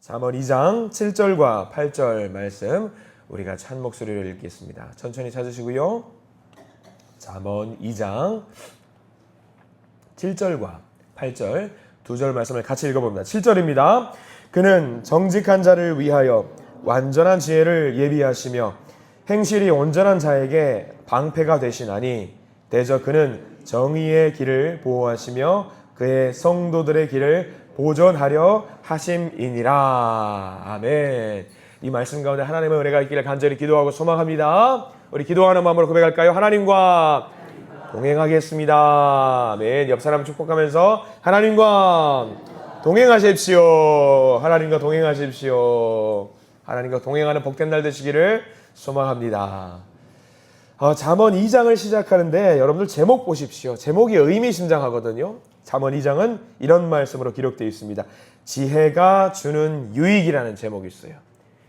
잠언 2장 7절과 8절 말씀 우리가 찬 목소리로 읽겠습니다. 천천히 찾으시고요. 잠언 2장 7절과 8절 두 절 말씀을 같이 읽어봅니다. 7절입니다. 그는 정직한 자를 위하여 완전한 지혜를 예비하시며 행실이 온전한 자에게 방패가 되시나니 대저 그는 정의의 길을 보호하시며 그의 성도들의 길을 보존하려 하심이니라. 아멘. 이 말씀 가운데 하나님의 은혜가 있기를 간절히 기도하고 소망합니다. 우리 기도하는 마음으로 고백할까요? 하나님과 동행하겠습니다. 아멘. 옆 사람 축복하면서 하나님과 동행하십시오. 하나님과 동행하십시오. 하나님과 동행하는 복된 날 되시기를 소망합니다. 잠언 2장을 시작하는데 여러분들 제목 보십시오. 제목이 의미심장하거든요. 잠언 2장은 이런 말씀으로 기록되어 있습니다. 지혜가 주는 유익이라는 제목이 있어요.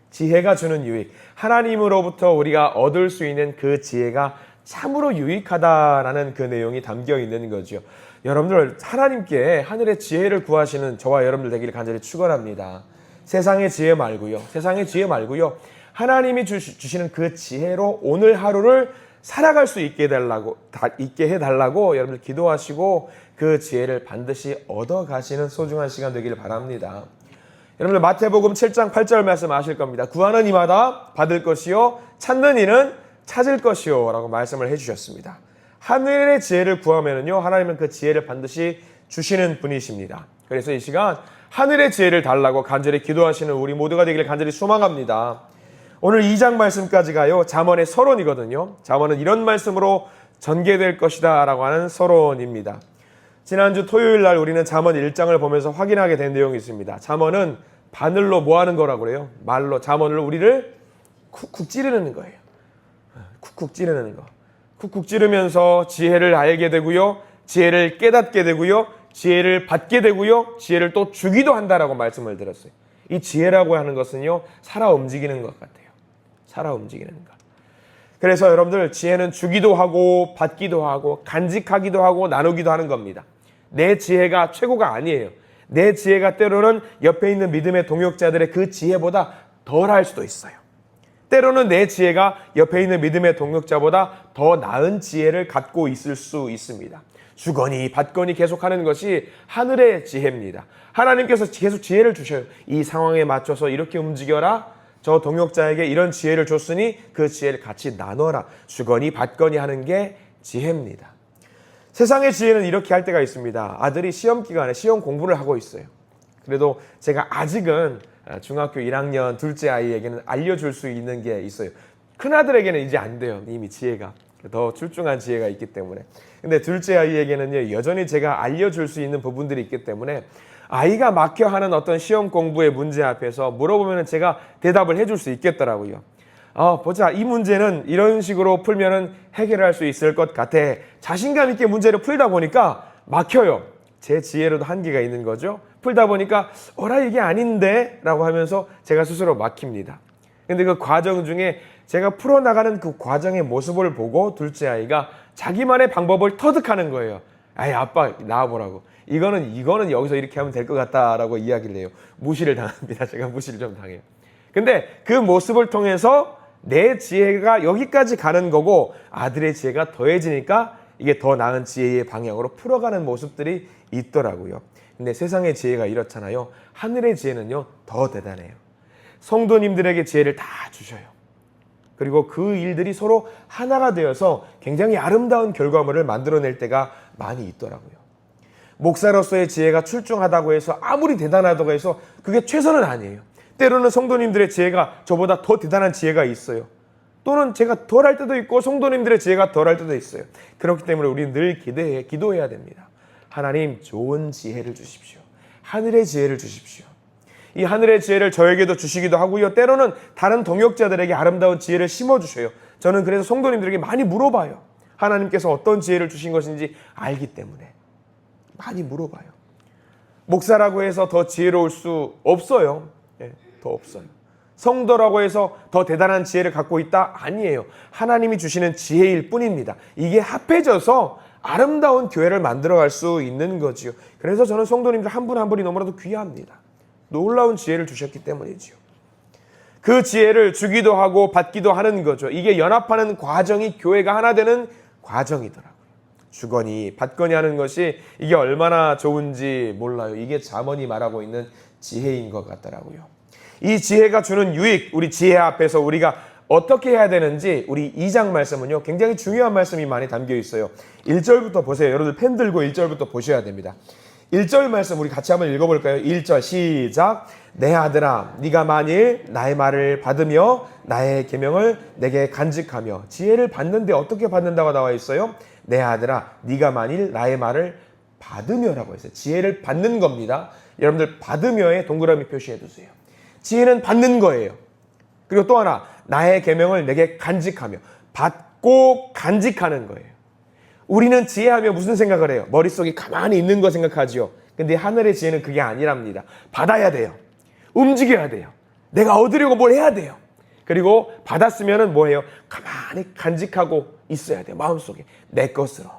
지혜가 주는 유익. 하나님으로부터 우리가 얻을 수 있는 그 지혜가 참으로 유익하다라는 그 내용이 담겨 있는 거죠. 여러분들 하나님께 하늘의 지혜를 구하시는 저와 여러분들 되기를 간절히 축원합니다. 세상의 지혜 말고요. 하나님이 주시는 그 지혜로 오늘 하루를 살아갈 수 있게 해달라고 여러분들 기도하시고 그 지혜를 반드시 얻어가시는 소중한 시간 되기를 바랍니다. 여러분들 마태복음 7장 8절 말씀 아실 겁니다. 구하는 이마다 받을 것이요 찾는 이는 찾을 것이요 라고 말씀을 해주셨습니다. 하늘의 지혜를 구하면요 하나님은 그 지혜를 반드시 주시는 분이십니다. 그래서 이 시간 하늘의 지혜를 달라고 간절히 기도하시는 우리 모두가 되기를 간절히 소망합니다. 오늘 2장 말씀까지 가요. 잠언의 서론이거든요. 잠언은 이런 말씀으로 전개될 것이다 라고 하는 서론입니다. 지난주 토요일 날 우리는 잠언 1장을 보면서 확인하게 된 내용이 있습니다. 잠언은 바늘로 뭐 하는 거라고 그래요? 말로 잠언으로 우리를 쿡쿡 찌르는 거예요. 쿡쿡 찌르는 거. 쿡쿡 찌르면서 지혜를 알게 되고요. 지혜를 깨닫게 되고요. 지혜를 받게 되고요. 지혜를 또 주기도 한다라고 말씀을 드렸어요. 이 지혜라고 하는 것은요. 살아 움직이는 것 같아요. 살아 움직이는 것. 그래서 여러분들 지혜는 주기도 하고 받기도 하고 간직하기도 하고 나누기도 하는 겁니다. 내 지혜가 최고가 아니에요. 내 지혜가 때로는 옆에 있는 믿음의 동역자들의 그 지혜보다 덜할 수도 있어요. 때로는 내 지혜가 옆에 있는 믿음의 동역자보다 더 나은 지혜를 갖고 있을 수 있습니다. 주거니 받거니 계속하는 것이 하늘의 지혜입니다. 하나님께서 계속 지혜를 주셔요. 이 상황에 맞춰서 이렇게 움직여라. 저 동역자에게 이런 지혜를 줬으니 그 지혜를 같이 나눠라. 주거니 받거니 하는 게 지혜입니다. 세상의 지혜는 이렇게 할 때가 있습니다. 아들이 시험 기간에 시험 공부를 하고 있어요. 그래도 제가 아직은 중학교 1학년 둘째 아이에게는 알려줄 수 있는 게 있어요. 큰아들에게는 이제 안 돼요. 이미 지혜가. 더 출중한 지혜가 있기 때문에. 근데 둘째 아이에게는요, 여전히 제가 알려줄 수 있는 부분들이 있기 때문에 아이가 막혀 하는 어떤 시험 공부의 문제 앞에서 물어보면 제가 대답을 해줄 수 있겠더라고요. 보자. 이 문제는 이런 식으로 풀면은 해결할 수 있을 것 같아. 자신감 있게 문제를 풀다 보니까 막혀요. 제 지혜로도 한계가 있는 거죠. 풀다 보니까 이게 아닌데 라고 하면서 제가 스스로 막힙니다. 근데 그 과정 중에 제가 풀어나가는 그 과정의 모습을 보고 둘째 아이가 자기만의 방법을 터득하는 거예요. 아빠 나와보라고. 이거는 여기서 이렇게 하면 될 것 같다라고 이야기를 해요. 무시를 당합니다. 제가 무시를 좀 당해요. 근데 그 모습을 통해서 내 지혜가 여기까지 가는 거고 아들의 지혜가 더해지니까 이게 더 나은 지혜의 방향으로 풀어가는 모습들이 있더라고요. 근데 세상의 지혜가 이렇잖아요. 하늘의 지혜는요 더 대단해요. 성도님들에게 지혜를 다 주셔요. 그리고 그 일들이 서로 하나가 되어서 굉장히 아름다운 결과물을 만들어낼 때가 많이 있더라고요. 목사로서의 지혜가 출중하다고 해서 아무리 대단하다고 해서 그게 최선은 아니에요. 때로는 성도님들의 지혜가 저보다 더 대단한 지혜가 있어요. 또는 제가 덜할 때도 있고 성도님들의 지혜가 덜할 때도 있어요. 그렇기 때문에 우리는 늘 기도해야 됩니다. 하나님 좋은 지혜를 주십시오. 하늘의 지혜를 주십시오. 이 하늘의 지혜를 저에게도 주시기도 하고요. 때로는 다른 동역자들에게 아름다운 지혜를 심어주셔요. 저는 그래서 성도님들에게 많이 물어봐요. 하나님께서 어떤 지혜를 주신 것인지 알기 때문에 많이 물어봐요. 목사라고 해서 더 지혜로울 수 없어요. 더 없어요. 성도라고 해서 더 대단한 지혜를 갖고 있다? 아니에요. 하나님이 주시는 지혜일 뿐입니다. 이게 합해져서 아름다운 교회를 만들어갈 수 있는 거지요. 그래서 저는 성도님들 한 분 한 분이 너무나도 귀합니다. 놀라운 지혜를 주셨기 때문이지요. 그 지혜를 주기도 하고 받기도 하는 거죠. 이게 연합하는 과정이 교회가 하나 되는 과정이더라고요. 주거니 받거니 하는 것이 이게 얼마나 좋은지 몰라요. 이게 잠언이 말하고 있는 지혜인 것 같더라고요. 이 지혜가 주는 유익, 우리 지혜 앞에서 우리가 어떻게 해야 되는지 우리 2장 말씀은요, 굉장히 중요한 말씀이 많이 담겨 있어요. 1절부터 보세요. 여러분들 펜 들고 1절부터 보셔야 됩니다. 1절 말씀 우리 같이 한번 읽어볼까요? 1절 시작. 내 아들아, 네가 만일 나의 말을 받으며 나의 계명을 내게 간직하며. 지혜를 받는데 어떻게 받는다고 나와 있어요? 내 아들아, 네가 만일 나의 말을 받으며라고 했어요. 지혜를 받는 겁니다. 여러분들 받으며에 동그라미 표시해 두세요. 지혜는 받는 거예요. 그리고 또 하나, 나의 계명을 내게 간직하며. 받고 간직하는 거예요. 우리는 지혜하며 무슨 생각을 해요? 머릿속에 가만히 있는 거 생각하지요. 근데 하늘의 지혜는 그게 아니랍니다. 받아야 돼요. 움직여야 돼요. 내가 얻으려고 뭘 해야 돼요. 그리고 받았으면은 뭐예요? 가만히 간직하고 있어야 돼요. 마음속에 내 것으로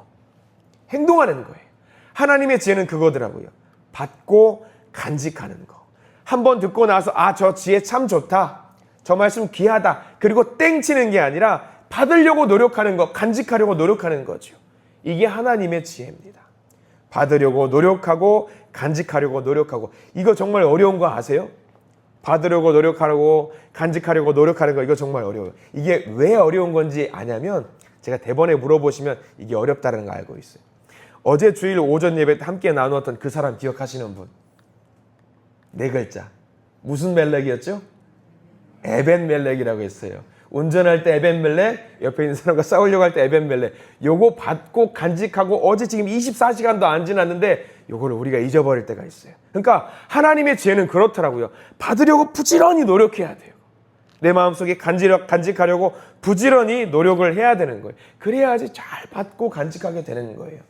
행동하는 거예요. 하나님의 지혜는 그거더라고요. 받고 간직하는 거. 한번 듣고 나서 저 지혜 참 좋다. 저 말씀 귀하다. 그리고 땡치는 게 아니라 받으려고 노력하는 거, 간직하려고 노력하는 거죠. 이게 하나님의 지혜입니다. 받으려고 노력하고 간직하려고 노력하고. 이거 정말 어려운 거 아세요? 받으려고 노력하려고 간직하려고 노력하는 거, 이거 정말 어려워요. 이게 왜 어려운 건지 아냐면 제가 대번에 물어보시면 이게 어렵다는 거 알고 있어요. 어제 주일 오전 예배 때 함께 나누었던 그 사람 기억하시는 분? 4글자. 무슨 멜렉이었죠? 에벤멜렉이라고 했어요. 운전할 때 에벤멜렉, 옆에 있는 사람과 싸우려고 할 때 에벤멜렉. 요거 받고 간직하고 어제 지금 24시간도 안 지났는데 요거를 우리가 잊어버릴 때가 있어요. 그러니까 하나님의 지혜는 그렇더라고요. 받으려고 부지런히 노력해야 돼요. 내 마음속에 간직하려고 부지런히 노력을 해야 되는 거예요. 그래야지 잘 받고 간직하게 되는 거예요.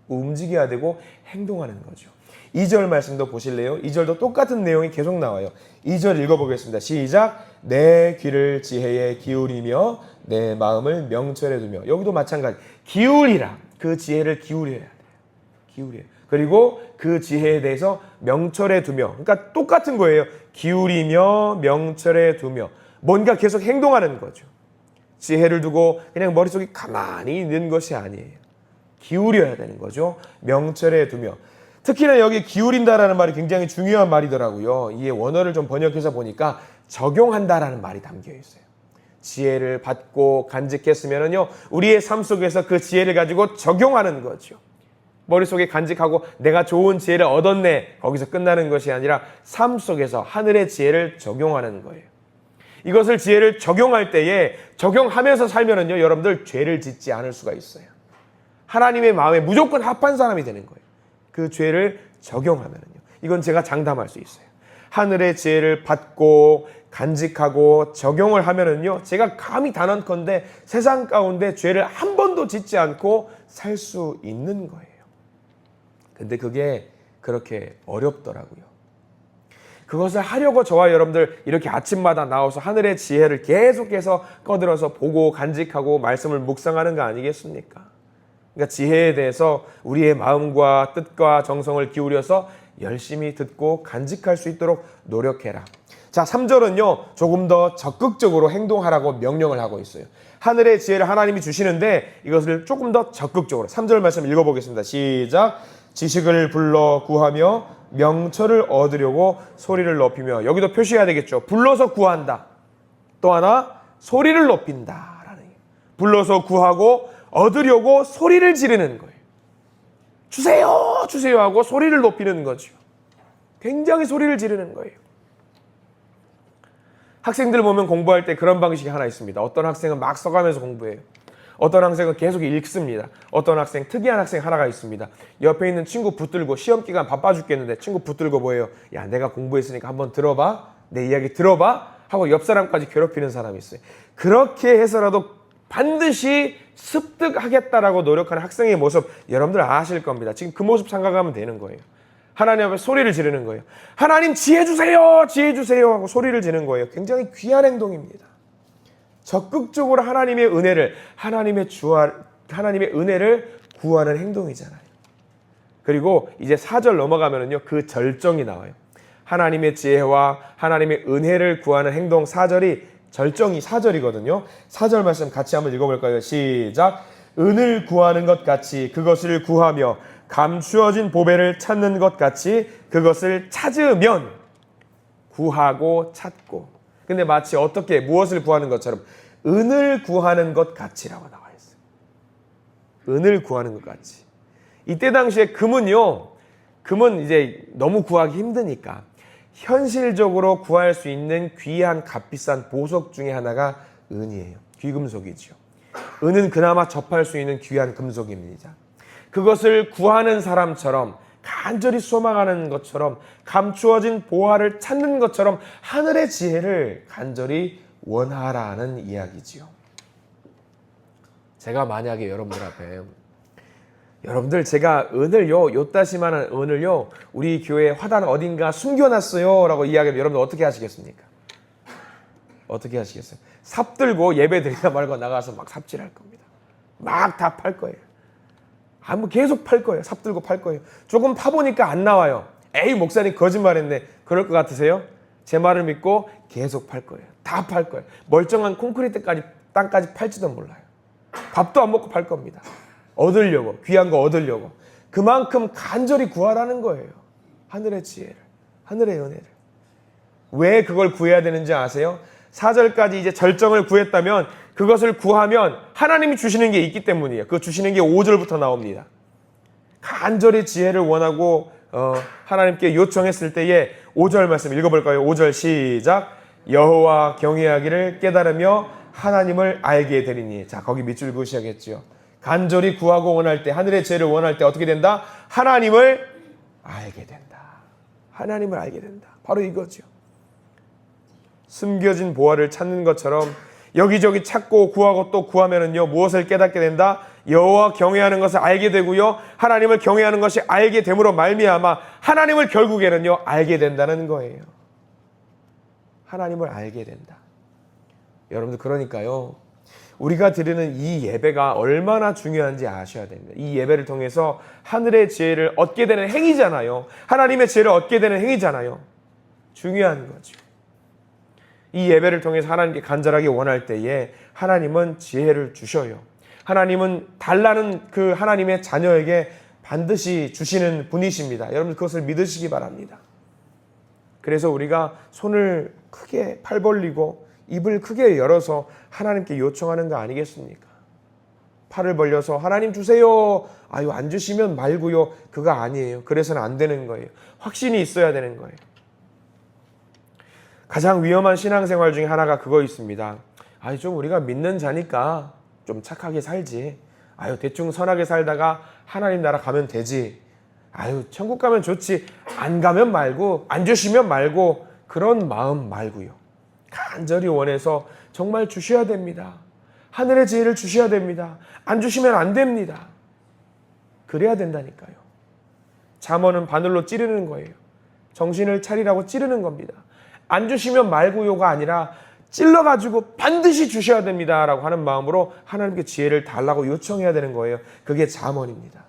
움직여야 되고 행동하는 거죠. 2절 말씀도 보실래요? 2절도 똑같은 내용이 계속 나와요. 2절 읽어보겠습니다. 시작. 내 귀를 지혜에 기울이며 내 마음을 명철에 두며. 여기도 마찬가지. 기울이라. 그 지혜를 기울여야 돼요. 기울여요. 그리고 그 지혜에 대해서 명철에 두며. 그러니까 똑같은 거예요. 기울이며 명철에 두며. 뭔가 계속 행동하는 거죠. 지혜를 두고 그냥 머릿속에 가만히 있는 것이 아니에요. 기울여야 되는 거죠. 명철에 두며. 특히나 여기 기울인다라는 말이 굉장히 중요한 말이더라고요. 이 원어를 좀 번역해서 보니까 적용한다라는 말이 담겨 있어요. 지혜를 받고 간직했으면은요, 우리의 삶 속에서 그 지혜를 가지고 적용하는 거죠. 머릿속에 간직하고 내가 좋은 지혜를 얻었네, 거기서 끝나는 것이 아니라 삶 속에서 하늘의 지혜를 적용하는 거예요. 이것을 지혜를 적용할 때에 적용하면서 살면은요, 여러분들 죄를 짓지 않을 수가 있어요. 하나님의 마음에 무조건 합한 사람이 되는 거예요. 그 죄를 적용하면은요. 이건 제가 장담할 수 있어요. 하늘의 지혜를 받고 간직하고 적용을 하면은요, 제가 감히 단언컨대 세상 가운데 죄를 한 번도 짓지 않고 살 수 있는 거예요. 근데 그게 그렇게 어렵더라고요. 그것을 하려고 저와 여러분들 이렇게 아침마다 나와서 하늘의 지혜를 계속해서 꺼들어서 보고 간직하고 말씀을 묵상하는 거 아니겠습니까? 그러니까 지혜에 대해서 우리의 마음과 뜻과 정성을 기울여서 열심히 듣고 간직할 수 있도록 노력해라. 자, 3절은요, 조금 더 적극적으로 행동하라고 명령을 하고 있어요. 하늘의 지혜를 하나님이 주시는데 이것을 조금 더 적극적으로. 3절 말씀 읽어보겠습니다. 시작. 지식을 불러 구하며 명철을 얻으려고 소리를 높이며. 여기도 표시해야 되겠죠. 불러서 구한다. 또 하나 소리를 높인다. 불러서 구하고 얻으려고 소리를 지르는 거예요. 주세요, 주세요 하고 소리를 높이는 거죠. 굉장히 소리를 지르는 거예요. 학생들 보면 공부할 때 그런 방식이 하나 있습니다. 어떤 학생은 막 써가면서 공부해요. 어떤 학생은 계속 읽습니다. 어떤 학생, 특이한 학생 하나가 있습니다. 옆에 있는 친구 붙들고 시험 기간 바빠 죽겠는데 친구 붙들고 뭐예요? 야, 내가 공부했으니까 한번 들어봐. 내 이야기 들어봐. 하고 옆 사람까지 괴롭히는 사람이 있어요. 그렇게 해서라도 반드시 습득하겠다라고 노력하는 학생의 모습 여러분들 아실 겁니다. 지금 그 모습 생각하면 되는 거예요. 하나님 앞에 소리를 지르는 거예요. 하나님 지혜 주세요, 지혜 주세요 하고 소리를 지르는 거예요. 굉장히 귀한 행동입니다. 적극적으로 하나님의 은혜를, 하나님의 은혜를 구하는 행동이잖아요. 그리고 이제 4절 넘어가면은요, 그 절정이 나와요. 하나님의 지혜와 하나님의 은혜를 구하는 행동 4절이 절정이 4절이거든요. 4절 말씀 같이 한번 읽어볼까요? 시작. 은을 구하는 것 같이 그것을 구하며 감추어진 보배를 찾는 것 같이 그것을 찾으면 구하고 찾고. 근데 마치 어떻게 무엇을 구하는 것처럼 은을 구하는 것 같이라고 나와 있어요. 은을 구하는 것 같이. 이때 당시에 금은 이제 너무 구하기 힘드니까 현실적으로 구할 수 있는 귀한 값비싼 보석 중에 하나가 은이에요. 귀금속이죠. 은은 그나마 접할 수 있는 귀한 금속입니다. 그것을 구하는 사람처럼 간절히 소망하는 것처럼 감추어진 보화를 찾는 것처럼 하늘의 지혜를 간절히 원하라는 이야기지요. 제가 만약에 여러분들 앞에 여러분들 제가 은을요 요따시만한 은을요 우리 교회 화단 어딘가 숨겨놨어요 라고 이야기하면 여러분들 어떻게 하시겠습니까? 어떻게 하시겠어요? 삽 들고 예배 드리다 말고 나가서 막 삽질할 겁니다. 막 다 팔 거예요. 뭐 계속 팔 거예요. 삽 들고 팔 거예요. 조금 파보니까 안 나와요. 에이 목사님 거짓말했네. 그럴 것 같으세요? 제 말을 믿고 계속 팔 거예요. 다 팔 거예요. 멀쩡한 콘크리트까지 땅까지 팔지도 몰라요. 밥도 안 먹고 팔 겁니다. 얻으려고, 귀한 거 얻으려고. 그만큼 간절히 구하라는 거예요. 하늘의 지혜를, 하늘의 은혜를. 왜 그걸 구해야 되는지 아세요? 4절까지 이제 절정을 구했다면 그것을 구하면 하나님이 주시는 게 있기 때문이에요. 그 주시는 게 5절부터 나옵니다. 간절히 지혜를 원하고 하나님께 요청했을 때에 5절 말씀 읽어볼까요? 5절 시작. 여호와 경외하기를 깨달으며 하나님을 알게 되리니. 자, 거기 밑줄 그으셔야겠죠. 간절히 구하고 원할 때, 하늘의 지혜를 원할 때 어떻게 된다? 하나님을 알게 된다. 하나님을 알게 된다. 바로 이거죠. 숨겨진 보화를 찾는 것처럼 여기저기 찾고 구하고 또 구하면은요 무엇을 깨닫게 된다? 여호와 경외하는 것을 알게 되고요 하나님을 경외하는 것이 알게 됨으로 말미암아 하나님을 결국에는요 알게 된다는 거예요. 하나님을 알게 된다. 여러분들 그러니까요 우리가 드리는 이 예배가 얼마나 중요한지 아셔야 됩니다. 이 예배를 통해서 하늘의 지혜를 얻게 되는 행위잖아요. 하나님의 지혜를 얻게 되는 행위잖아요. 중요한 거죠. 이 예배를 통해서 하나님께 간절하게 원할 때에 하나님은 지혜를 주셔요. 하나님은 달라는 그 하나님의 자녀에게 반드시 주시는 분이십니다. 여러분 그것을 믿으시기 바랍니다. 그래서 우리가 손을 크게 팔 벌리고 입을 크게 열어서 하나님께 요청하는 거 아니겠습니까? 팔을 벌려서 하나님 주세요. 아유 안 주시면 말고요. 그거 아니에요. 그래서는 안 되는 거예요. 확신이 있어야 되는 거예요. 가장 위험한 신앙생활 중에 하나가 그거 있습니다. 아유 좀 우리가 믿는 자니까 좀 착하게 살지. 아유 대충 선하게 살다가 하나님 나라 가면 되지. 아유 천국 가면 좋지. 안 가면 말고 안 주시면 말고 그런 마음 말고요. 간절히 원해서 정말 주셔야 됩니다. 하늘의 지혜를 주셔야 됩니다. 안 주시면 안 됩니다. 그래야 된다니까요. 잠언은 바늘로 찌르는 거예요. 정신을 차리라고 찌르는 겁니다. 안 주시면 말고요가 아니라 찔러가지고 반드시 주셔야 됩니다 라고 하는 마음으로 하나님께 지혜를 달라고 요청해야 되는 거예요. 그게 잠언입니다.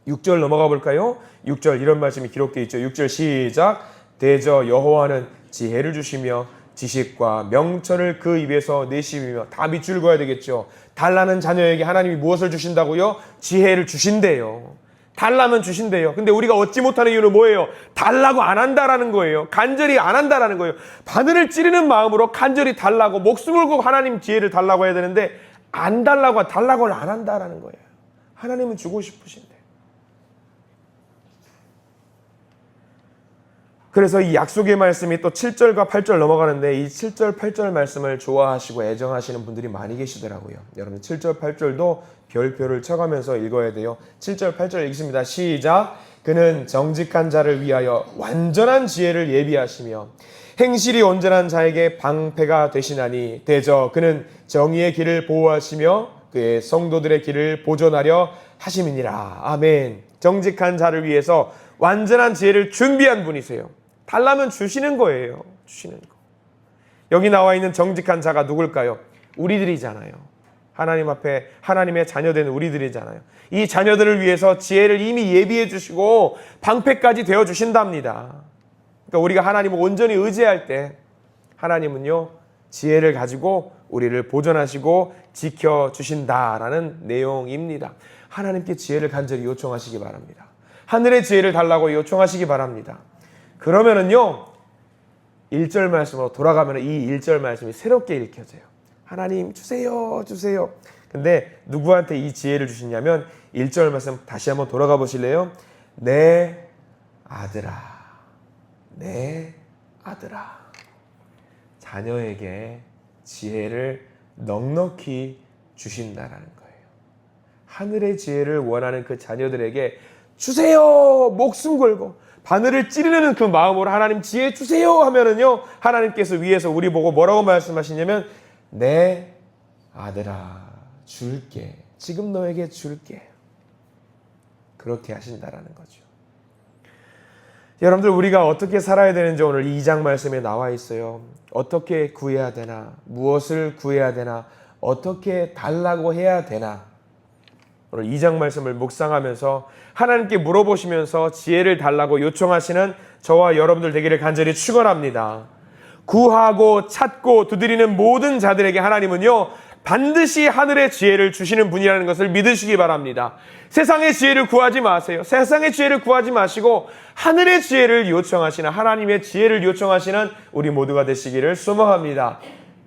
6절 넘어가 볼까요? 6절 이런 말씀이 기록되어 있죠. 6절 시작. 대저 여호와는 지혜를 주시며 지식과 명철을 그 입에서 내시며. 다 밑줄 그어야 되겠죠. 달라는 자녀에게 하나님이 무엇을 주신다고요? 지혜를 주신대요. 달라면 주신대요. 근데 우리가 얻지 못하는 이유는 뭐예요? 달라고 안 한다라는 거예요. 간절히 안 한다라는 거예요. 바늘을 찌르는 마음으로 간절히 달라고 목숨을 걸고 하나님 지혜를 달라고 해야 되는데 안 달라고 달라고는 안 한다라는 거예요. 하나님은 주고 싶으신데. 그래서 이 약속의 말씀이 또 7절과 8절 넘어가는데 이 7절, 8절 말씀을 좋아하시고 애정하시는 분들이 많이 계시더라고요. 여러분 7절, 8절도 별표를 쳐가면서 읽어야 돼요. 7절, 8절 읽습니다. 시작. 그는 정직한 자를 위하여 완전한 지혜를 예비하시며 행실이 온전한 자에게 방패가 되시나니 대저 그는 정의의 길을 보호하시며 그의 성도들의 길을 보존하려 하심이니라. 아멘. 정직한 자를 위해서 완전한 지혜를 준비한 분이세요. 달라면 주시는 거예요. 주시는 거. 여기 나와 있는 정직한 자가 누굴까요? 우리들이잖아요. 하나님 앞에 하나님의 자녀된 우리들이잖아요. 이 자녀들을 위해서 지혜를 이미 예비해 주시고 방패까지 되어 주신답니다. 그러니까 우리가 하나님을 온전히 의지할 때 하나님은요 지혜를 가지고 우리를 보존하시고 지켜주신다라는 내용입니다. 하나님께 지혜를 간절히 요청하시기 바랍니다. 하늘의 지혜를 달라고 요청하시기 바랍니다. 그러면은요 1절 말씀으로 돌아가면 이 1절 말씀이 새롭게 읽혀져요. 하나님 주세요 주세요. 근데 누구한테 이 지혜를 주시냐면 1절 말씀 다시 한번 돌아가 보실래요? 내 아들아 내 아들아. 자녀에게 지혜를 넉넉히 주신다라는 거예요. 하늘의 지혜를 원하는 그 자녀들에게 주세요 목숨 걸고 바늘을 찌르는 그 마음으로 하나님 지혜 주세요 하면은요 하나님께서 위에서 우리 보고 뭐라고 말씀하시냐면 내 아들아 줄게 지금 너에게 줄게 그렇게 하신다라는 거죠. 여러분들 우리가 어떻게 살아야 되는지 오늘 2장 말씀에 나와 있어요. 어떻게 구해야 되나 무엇을 구해야 되나 어떻게 달라고 해야 되나 오늘 2장 말씀을 묵상하면서 하나님께 물어보시면서 지혜를 달라고 요청하시는 저와 여러분들 되기를 간절히 축원합니다. 구하고 찾고 두드리는 모든 자들에게 하나님은요 반드시 하늘의 지혜를 주시는 분이라는 것을 믿으시기 바랍니다. 세상의 지혜를 구하지 마세요. 세상의 지혜를 구하지 마시고 하늘의 지혜를 요청하시는 하나님의 지혜를 요청하시는 우리 모두가 되시기를 소망합니다.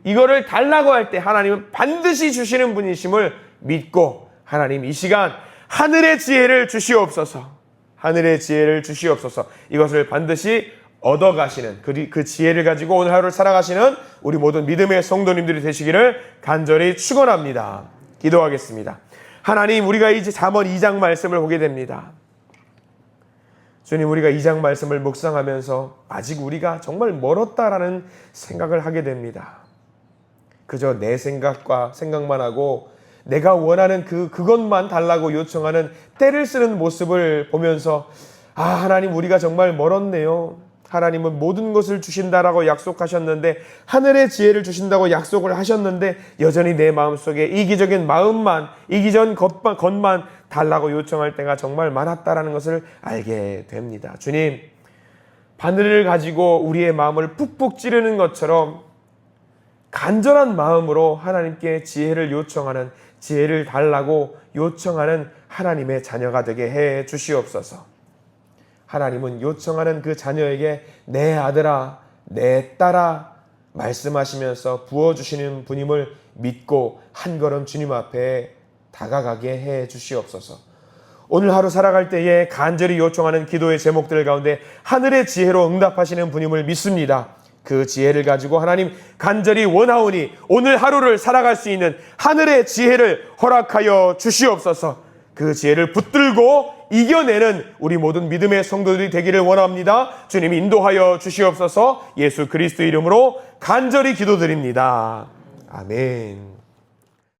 이거를 달라고 할 때 하나님은 반드시 주시는 분이심을 믿고 하나님 이 시간 하늘의 지혜를 주시옵소서. 하늘의 지혜를 주시옵소서. 이것을 반드시 얻어가시는 그 지혜를 가지고 오늘 하루를 살아가시는 우리 모든 믿음의 성도님들이 되시기를 간절히 축원합니다. 기도하겠습니다. 하나님 우리가 이제 잠언 2장 말씀을 보게 됩니다. 주님 우리가 2장 말씀을 묵상하면서 아직 우리가 정말 멀었다라는 생각을 하게 됩니다. 그저 내 생각만 하고 내가 원하는 그것만 달라고 요청하는 때를 쓰는 모습을 보면서 하나님 우리가 정말 멀었네요. 하나님은 모든 것을 주신다라고 약속하셨는데 하늘의 지혜를 주신다고 약속을 하셨는데 여전히 내 마음속에 이기적인 마음만 이기적인 것만 달라고 요청할 때가 정말 많았다라는 것을 알게 됩니다. 주님 바늘을 가지고 우리의 마음을 푹푹 찌르는 것처럼 간절한 마음으로 하나님께 지혜를 요청하는 지혜를 달라고 요청하는 하나님의 자녀가 되게 해 주시옵소서. 하나님은 요청하는 그 자녀에게 내 아들아 내 딸아 말씀하시면서 부어주시는 분임을 믿고 한 걸음 주님 앞에 다가가게 해 주시옵소서. 오늘 하루 살아갈 때에 간절히 요청하는 기도의 제목들 가운데 하늘의 지혜로 응답하시는 분임을 믿습니다. 그 지혜를 가지고 하나님 간절히 원하오니 오늘 하루를 살아갈 수 있는 하늘의 지혜를 허락하여 주시옵소서. 그 지혜를 붙들고 이겨내는 우리 모든 믿음의 성도들이 되기를 원합니다. 주님 인도하여 주시옵소서. 예수 그리스도 이름으로 간절히 기도드립니다. 아멘.